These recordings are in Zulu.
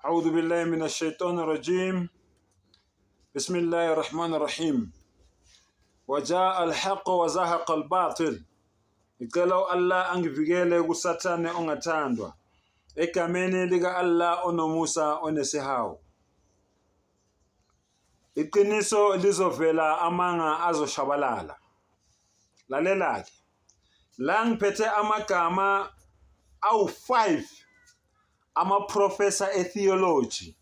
أعوذ بالله من الشيطان الرجيم. بسم الله الرحمن الرحيم. وجاء الحق وزهق الباطل. Icela Allah angivikele kusathane ongathandwa. Egameni lika Allah onomusa onesihawu. Iqiniso lizovela amanga azoshabalala. Lalela-ke. La ngiphethe amagama awu-5 ama-professor e-theology.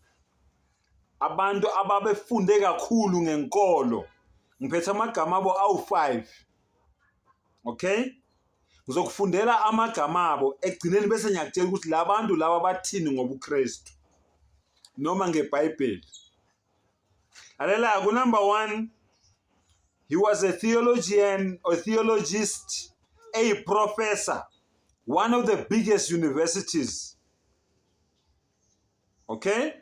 Abantu ababefunde kakhulu ngenkolo. Ngiphethe amagama abo awu-5. Okay? Ngizokufundela amagama abo egcineni bese ngiyakutshela ukuthi labantu laba bathini ngobuKristu noma ngeBhayibheli. Lalela ku number 1, he was a theologian or theologist, a professor, one of the biggest universities. Okay?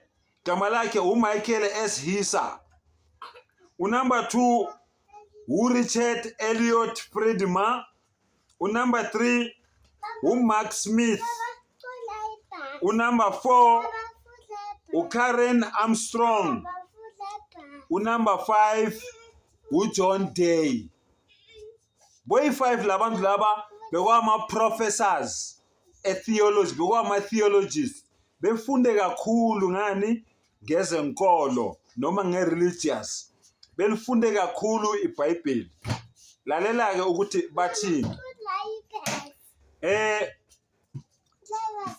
Gama lakhe uMichael S. Hisa. Number 2, Richard Elliot Friedman. Number 3, Mark Smith. Number 4, Karen Armstrong. Number 5, John Day. Boy 5 labantu laba bekwama professors e-theology, bekwama theologists. Befunde kakhulu ngani ngezenkolo noma nge-religious. Belifunde kakhulu iBhayibheli. Lalela-ke ukuthi bathini.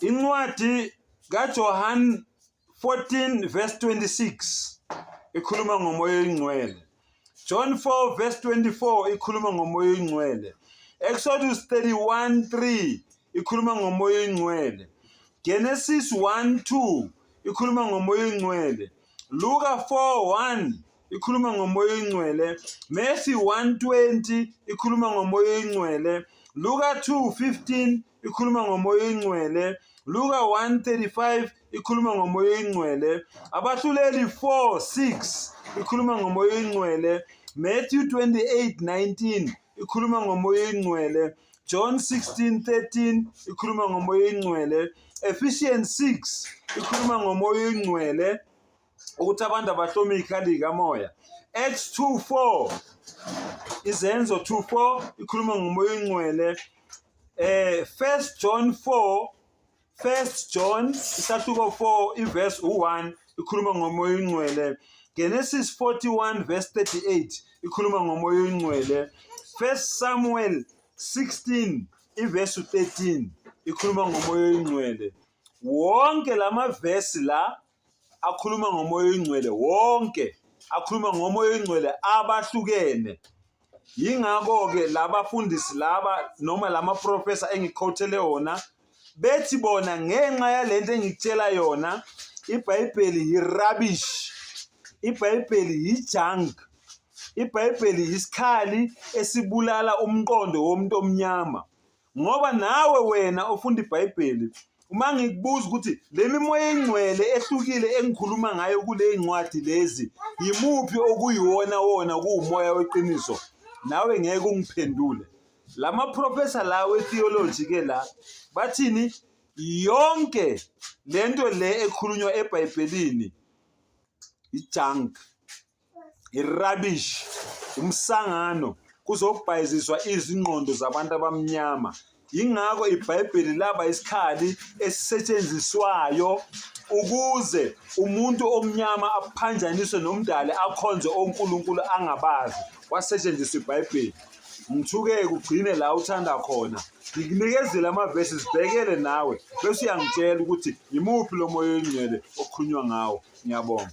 Incwadi kaJohn 14 verse 26 ikhuluma ngomoya oyingcwele. John 4 verse 24 ikhuluma ngomoya oyingcwele. Exodus 31:3 ikhuluma ngomoya oyingcwele. Genesis 1:2 ikhuluma ngomoya oyingcwele. Luka 4:1 ikhuluma ngomoya oyingcwele. Matthew 1:20 ikhuluma ngomoya oyingcwele. Luka 2:15 ikhuluma ngomoya oyingcwele. Luka 1:35 ikhuluma ngomoya oyingcwele. Abahluleli 4:6 ikhuluma ngomoya oyingcwele. Matthew 28:19 ikhuluma ngomoya oyingcwele. John 16:13 ikhuluma ngomoya oyingcwele. Ephesians 6 ikhuluma ngomoya oyingcwele ukuthi abantu abahlome ikhali likamoya. Acts 2:4 Izenzo 2:4 ikhuluma ngomoya oyingcwele. 1 John isahluko 4 iverse 1 ikhuluma ngomoya oyingcwele. Genesis 41 verse 38 ikhuluma ngomoya oyingcwele. 1 Samuel 16 iverse 13 ikhuluma ngomoya oyingcwele. Wonke lama verse la akhuluma ngomoya oyingcwele, wonke akhuluma ngomoya oyingcwele abahlukene. Yingakho ke labafundisi laba noma lama professor engikhothele wona bethi bona ngenxa yalento engikutshela yona iBhayibheli yi-rubbish, iBhayibheli yi-junk, iBhayibheli yisikhali esibulala umqondo womuntu omnyama. Ngoba nawe wena ofunda iBhayibheli uma ngikubuza ukuthi le mimoya engcwele ehlukile engikhuluma ngayo kule incwadi lezi yimuphi okuyiwona wona kuumoya weqiniso, nawe ngeke ungiphendule. Lama professor la we-theology ke la bathini yonke lento le ekhulunywa eBhayibhelini i-junk, i-rubbish, umsangano kuzobhayiziswa izingqondo zabantu abamnyama. Yingakho iBhayibheli laba isikhali esisetshenziswayo ukuze umuntu omnyama aphanjaniswe nomdali akhonze onkulunkulu angabazi. Wasetshenziswa iBhayibheli. Ngithuke kugcine la uthanda khona. Ngikunikezele ama-verses bhekele nawe bese uyangitshela ukuthi yimuphi lo moya oyingcwele okhulunywa ngawo. Ngiyabonga.